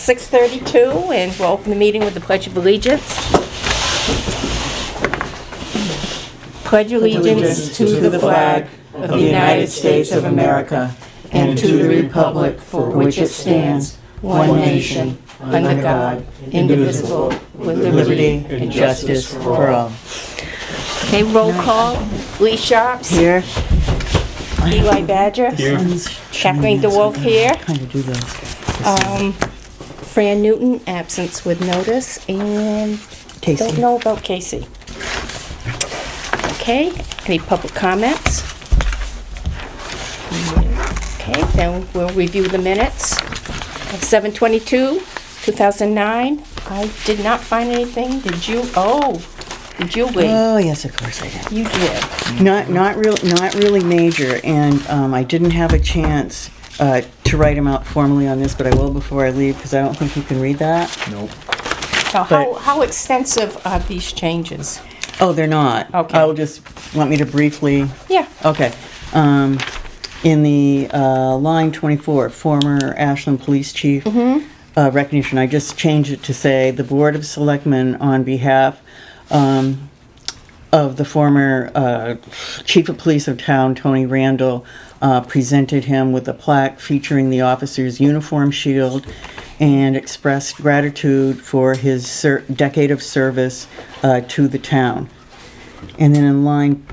6:32, and we'll open the meeting with the Pledge of Allegiance. Pledge allegiance to the flag of the United States of America and to the republic for which it stands, one nation, under God, indivisible, with liberty and justice for all. Okay, roll call. Lee Sharps. Here. Eli Badger. Here. Kathleen DeWolf here. Kind of do those. Fran Newton, absence with notice, and Casey. don't know about Casey. Okay, any public comments? Okay, then we'll review the minutes of 7/22/2009. I did not find anything. Did you? Oh, did you, Lee? Oh yes, of course I did. You did. Not really major, and I didn't have a chance to write them out formally on this, but I will before I leave because I don't think you can read that. Nope. Now, But- how extensive are these changes? Oh, they're not. Okay. I'll just want me to briefly. Yeah. Okay. In the line 24, former Ashland Police Chief recognition, I just changed it to say the Board of Selectmen on behalf of the former Chief of Police of town, Tony Randall, presented him with a plaque featuring the officer's uniform shield and expressed gratitude for his decade of service to the town. And then in line,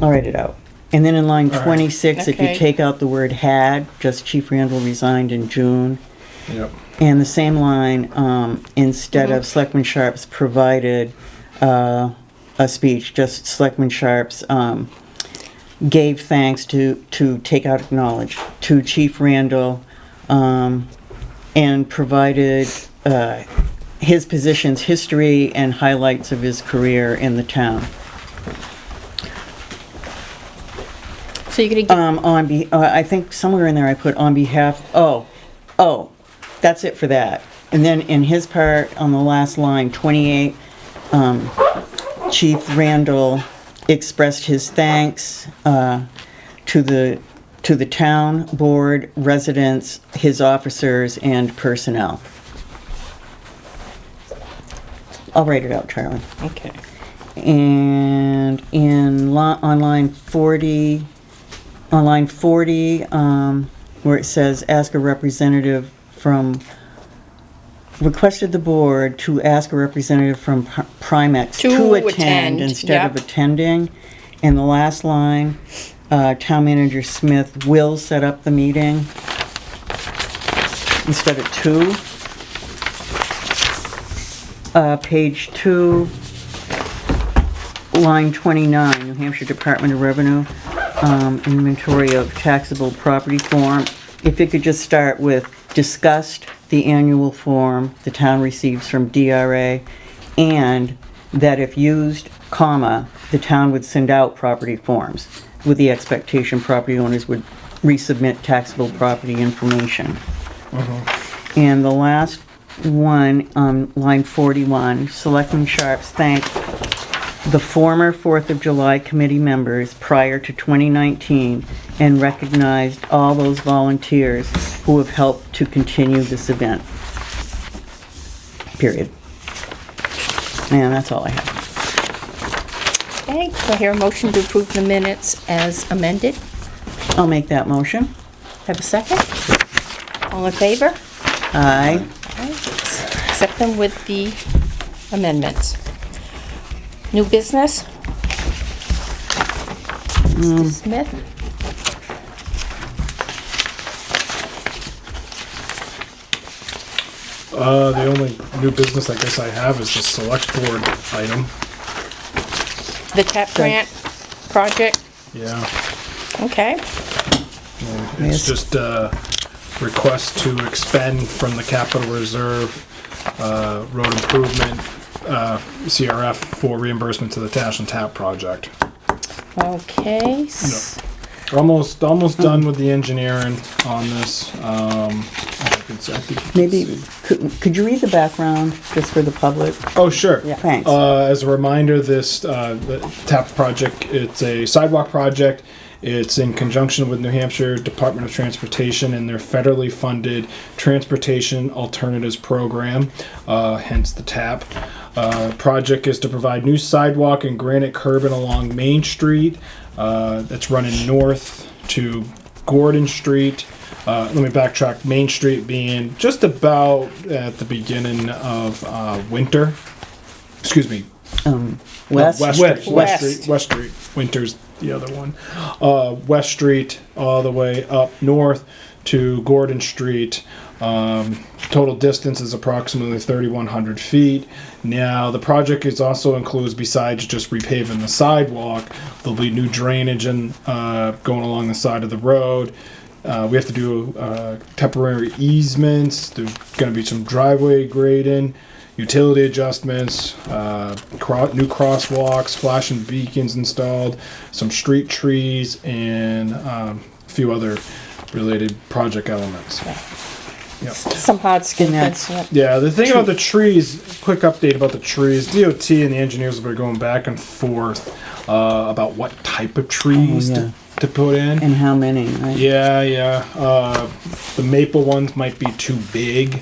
I'll write it out. And then in line 26, if you Okay. take out the word had, just Chief Randall resigned in June. Yep. And the same line, instead of Selectman Sharps provided a speech, just Selectman Sharps gave thanks to take out acknowledge to Chief Randall and provided his position's history and highlights of his career in the town. So you're gonna give, I think somewhere in there I put on behalf, that's it for that. And then in his part, on the last line, 28, Chief Randall expressed his thanks to the town board, residents, his officers, and personnel. I'll write it out, Charlie. okay. And on line 40, where it says ask a representative from, requested the board to ask a representative from Primex To attend attend, instead of yep. attending. And the last line, town manager Smith will set up the meeting instead of to. Page 2, line 29, New Hampshire Department of Revenue, inventory of taxable property form. If it could just start with discussed the annual form the town receives from DRA, and that if used, comma, the town would send out property forms with the expectation property owners would resubmit taxable property information. And the last one, line 41, Selectman Sharps thanked the former 4th of July committee members prior to 2019 and recognized all those volunteers who have helped to continue this event. Period. And that's all I have. Okay, do I hear a motion to approve the minutes as amended? I'll make that motion. Have a second? All in favor? Aye. Okay. Accept them with the amendments. New business? Mr. Smith? The only new business I guess I have is the select board item. The TAP grant project? Yeah. Okay. And it's just a request to expend from the capital reserve road improvement CRF for reimbursement to the Ashland TAP project. Okay. Almost done with the engineering on this. I think you can Maybe, see. could you read the background just for the public? Oh, sure. Yeah. Thanks. As a reminder, this the TAP project, it's a sidewalk project. It's in conjunction with New Hampshire Department of Transportation and their federally funded Transportation Alternatives Program, hence the TAP. Project is to provide new sidewalk and granite curbing along Main Street. That's running north to Gordon Street. Let me backtrack. Main Street being just about at the beginning of winter. Excuse me. West. West Street. Winter's the other one. West Street all the way up north to Gordon Street. Total distance is approximately 3,100 feet. Now, the project also includes, besides just repaving the sidewalk, there'll be new drainage and going along the side of the road. We have to do temporary easements. There's going to be some driveway grading, utility adjustments, new crosswalks, flashing beacons installed, some street trees, and a few other related project elements. Yep. Some hardscape. Yeah, the thing about the trees, quick update about the trees, DOT and the engineers will be going back and forth about what type of trees to put in. And how many, right? Yeah. The maple ones might be too big.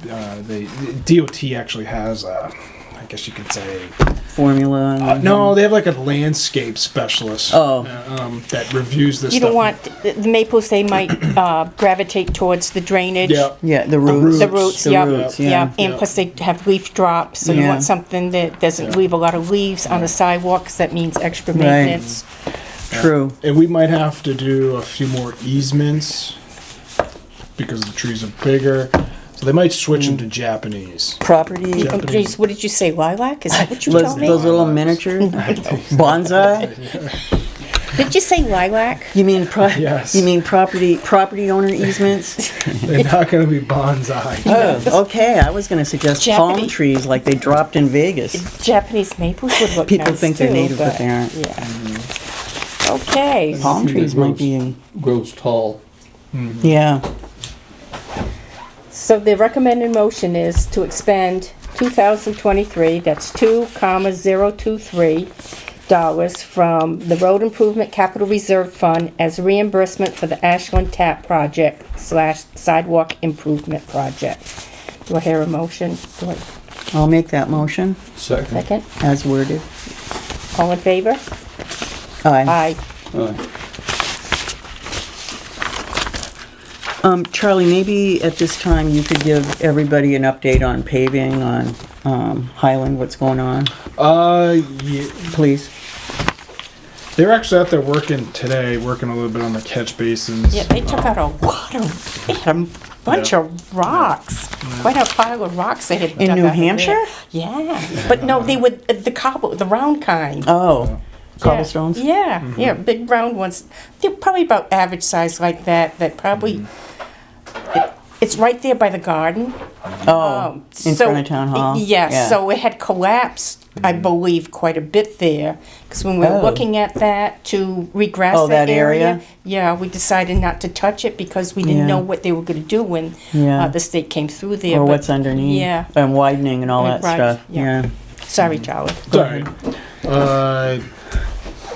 The DOT actually has, I guess you could say, Formula. no, they have like a landscape specialist that reviews this You stuff. don't want the maples, they might gravitate towards the drainage. Yeah. Yeah, the roots. The roots, The yeah. roots, Yeah, and Yeah. plus they have leaf drops, so you Yeah. want something that doesn't leave a lot of leaves on the sidewalks. That means extra Right. maintenance. True. And we might have to do a few more easements because the trees are bigger. So they might switch them to Japanese. Property. Yeah. Oh, geez, what did you say, lilac? Is that what you Those, told me? those little miniatures. Bonsai. Did you say lilac? You mean Yes. You mean property owner easements? They're not going to be bonsai. Oh, okay. I was going to suggest palm Japanese- trees like they dropped in Vegas. Japanese maples would look People nice think they're too, native, but but- they aren't. Yeah. Okay. Palm trees might be. Grows tall. Yeah. So the recommended motion is to expend 2023, that's 2,023 dollars from the Road Improvement Capital Reserve Fund as reimbursement for the Ashland TAP project / Sidewalk Improvement project. Do I hear a motion? Do I I'll make that motion Second. second? as worded. All in favor? Aye. Aye. Charlie, maybe at this time you could give everybody an update on paving on Highland, what's going on, Yeah, please. they're actually out there working today, working a little bit on the catch basins. Yeah, they took out a lot of, they had a bunch of rocks. Quite a pile of rocks they had In dug New out of there. Hampshire? Yeah, but no, they would, the round kind. Oh, cobblestones? Yeah, yeah, big round ones. They're probably about average size like that, probably, it's right there by the garden. Oh, in So- front of Town Hall? Yeah, so it had collapsed, I believe, quite a bit there. Because when we were Oh. looking at that to regrass Oh, that that area? yeah, we decided not to touch it because we didn't Yeah. know what they were going to do when Yeah. the state came through there. Or but- what's underneath? Yeah, And widening and all that Right, stuff, yeah. yeah. sorry, Charlie. Sorry.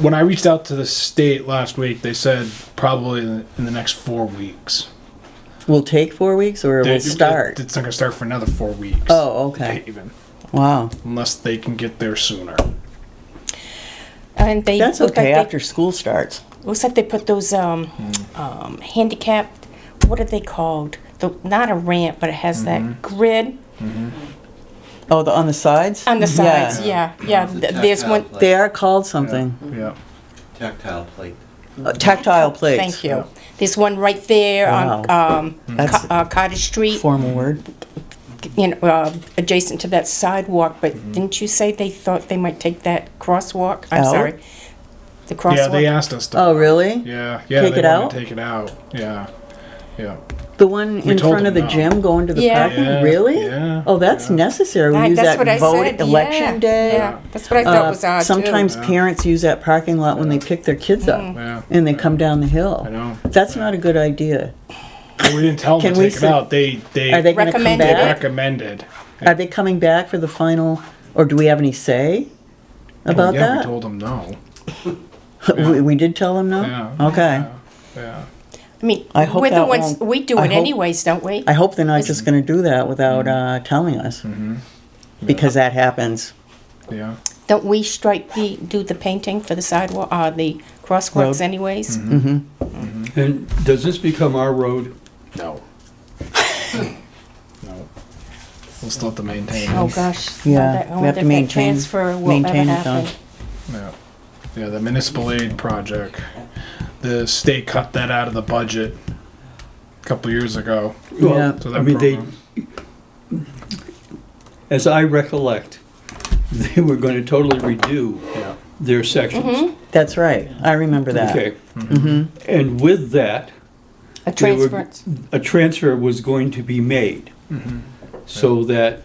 When I reached out to the state last week, they said probably in the next 4 weeks. Will take 4 weeks or it will start? It's not going to start for another 4 weeks. Oh, okay. Even, Wow. unless they can get there sooner. And they That's look okay like after school starts. looks like they put those handicapped. What are they called? Not a ramp, but it has that grid Oh, on the sides? on the sides. Yeah. There's one. They are called something. Yeah. Tactile plate. Tactile plates. Thank you. There's one right there Wow. on That's Cottage Street, formal word. adjacent to that sidewalk. But didn't you say they thought they might take that crosswalk? I'm Out? sorry, the crosswalk. Yeah, they asked us to. Oh, really? Yeah. Take they it wanna out? Take it out. Yeah. Yeah. The one in told front of the them no. gym going to the Yeah. parking? Yeah, Really? yeah, Oh, that's yeah. necessary. We Right, use that's that what I vote said. election day. Yeah, that's what I thought was odd Sometimes too. parents use that parking lot when they pick their kids up Yeah. and they come down the hill. I know. That's not a good idea. Well, we didn't tell them Can to we take it say- out. They Are they going to come Recommended it? back? recommended. Are they coming back for the final, or do we have any say about yeah, we that? told them no. We did tell them no? Yeah. Okay. Yeah. I mean, I hope we're the that ones, won't- we do I it hope- anyways, don't we? I hope they're not just gonna do that without telling us. Because that happens. Yeah. Don't we do the painting for the sidewalk, the crosswalks Road. anyways? And does this become our road? No. No. We'll still have to maintain it. Oh, gosh. Yeah, I we have wonder to if that maintain- transfer will ever maintain it, though. happen. Yeah. Yeah, the municipal aid project. The state cut that out of the budget a couple years ago. Yeah. So I that mean, program. as I recollect, they were going to totally redo Yeah. their sections. That's right. I remember that. Okay. And with that, A they were- transference. a transfer was going to be made so that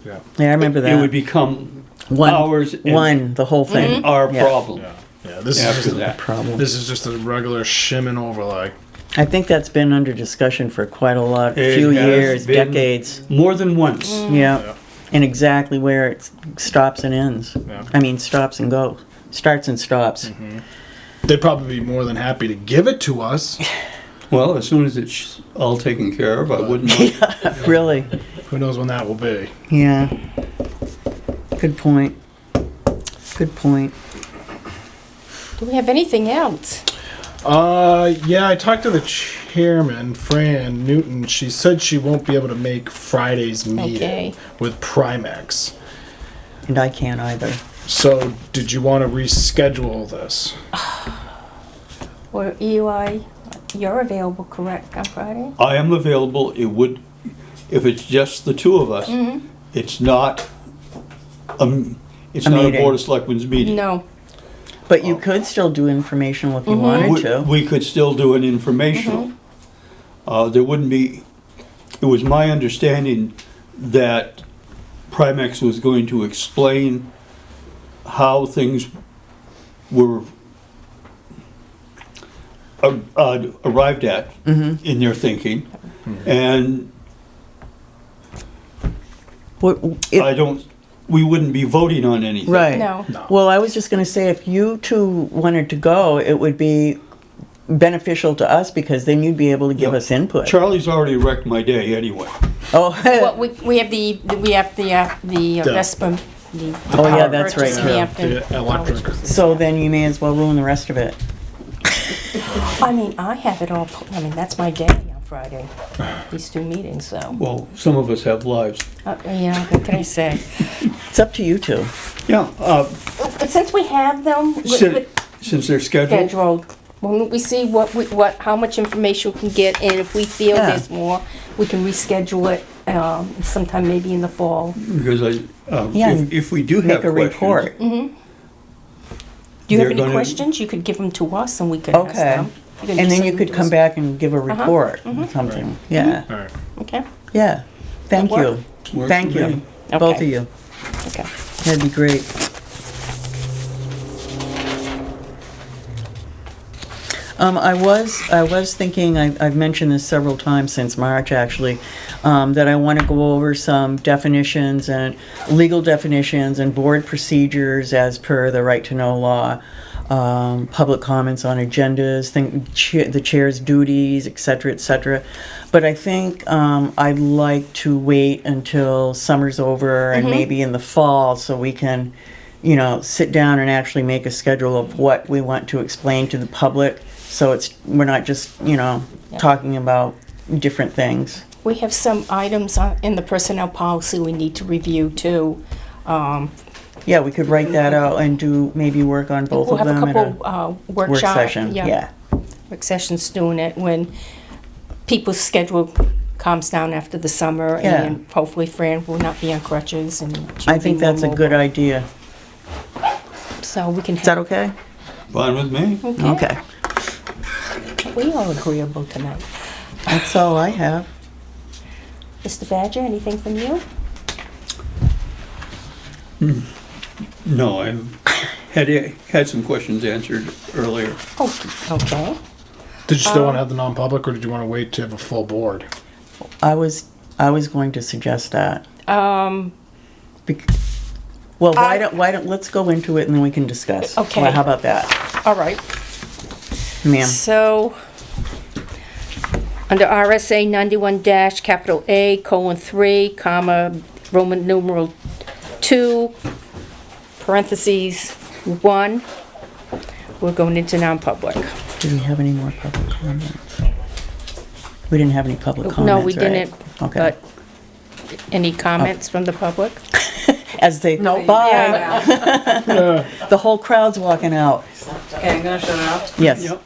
Yeah. Yeah, I remember it would that. become ours and the whole thing. our Yeah. problem Yeah. Yeah. This is after just that. Problem. this is just a regular shim and overlay. I think that's been under discussion for quite a It few has years, been- decades. More than once. Yeah. Yeah. And exactly where it stops and ends. Yeah. I mean, stops and goes. Starts and stops. They'd probably be more than happy to give it to us. Well, as soon as it's all taken care of, I wouldn't mind. Really. Who knows when that will be? Yeah. Good point. Good point. Do we have anything else? Yeah, I talked to the chairman, Fran Newton. She said she won't be able to make Friday's meeting Okay. with Primex. And I can't either. So, did you want to reschedule this? Or Eli, you're available, correct, on Friday? I am available. It would, if it's just the two of us, it's not, it's A not a meeting. Board of Selectmen's meeting. No. But you could still do informational if you wanted to. We could still do an informational. There wouldn't be, it was my understanding that Primex was going to explain how things were arrived at in their thinking. And What- if- I don't, we wouldn't be voting on anything. Right. No. Well, I was just going to say, if you two wanted to go, it would be beneficial to us because then you'd be able to give Yeah. us input. Charlie's already wrecked my day anyway. Oh, Well, we have the Vespa, the. Oh, yeah, that's right, purchase too. Hampton. The electric. so then you may as well ruin the rest of it. I mean, I have it all, I mean, that's my day on Friday, these two meetings, so. Well, some of us have lives. Yeah, what can I say? It's up to you two. Yeah, But since we have them since they're scheduled, scheduled, when we see how much information we can get, and if we feel Yeah. there's more, we can reschedule it, sometime maybe in the fall. because Yeah, if we do have Make a questions. report. Do you have They're any gonna- questions? You could give them to us and we could ask Okay. them. can And just then send you them could to come us. back and give a report, something. Yeah, All right. Okay, yeah. Thank That you. work? Works Thank for you. me. Both of Okay. you. okay. That'd be great. I was thinking, I've mentioned this several times since March actually, that I want to go over some definitions and legal definitions and board procedures as per the right to know law, public comments on agendas, the chair's duties, et cetera, et cetera. But I think I'd like to wait until summer's over and maybe in the fall so we can, sit down and actually make a schedule of what we want to explain to the public. So we're not just, talking about different things. We have some items in the personnel policy we need to review too. Yeah, we could write that out and do, maybe work on both We'll of have a them at couple a work workshop. session. Yeah. Work sessions doing it when people's schedule calms down after the summer, Yeah. and hopefully Fran will not be on crutches and she'll I be think more that's a good mobile. idea. So we can Is that have, okay? Fine with me. Okay. we all agreeable tonight. That's all I have. Mr. Badger, anything from you? No, I had some questions answered earlier. Oh, okay. Did you still want to have the non-public, or did you want to wait to have a full board? I was going to suggest that. Um, Bec- Well, why don't let's go into it and then we can discuss. Okay. Well, how about that? All right. Ma'am. So, under RSA 91 dash capital A, colon 3, comma, Roman numeral 2, parentheses 1, we're going into non-public. Do we have any more public comments? We didn't have any public comments, No, we right? didn't, Okay. but any comments from the public? As they, bye. The whole crowd's walking out. Okay, I'm gonna shut it off. Yes. Yep.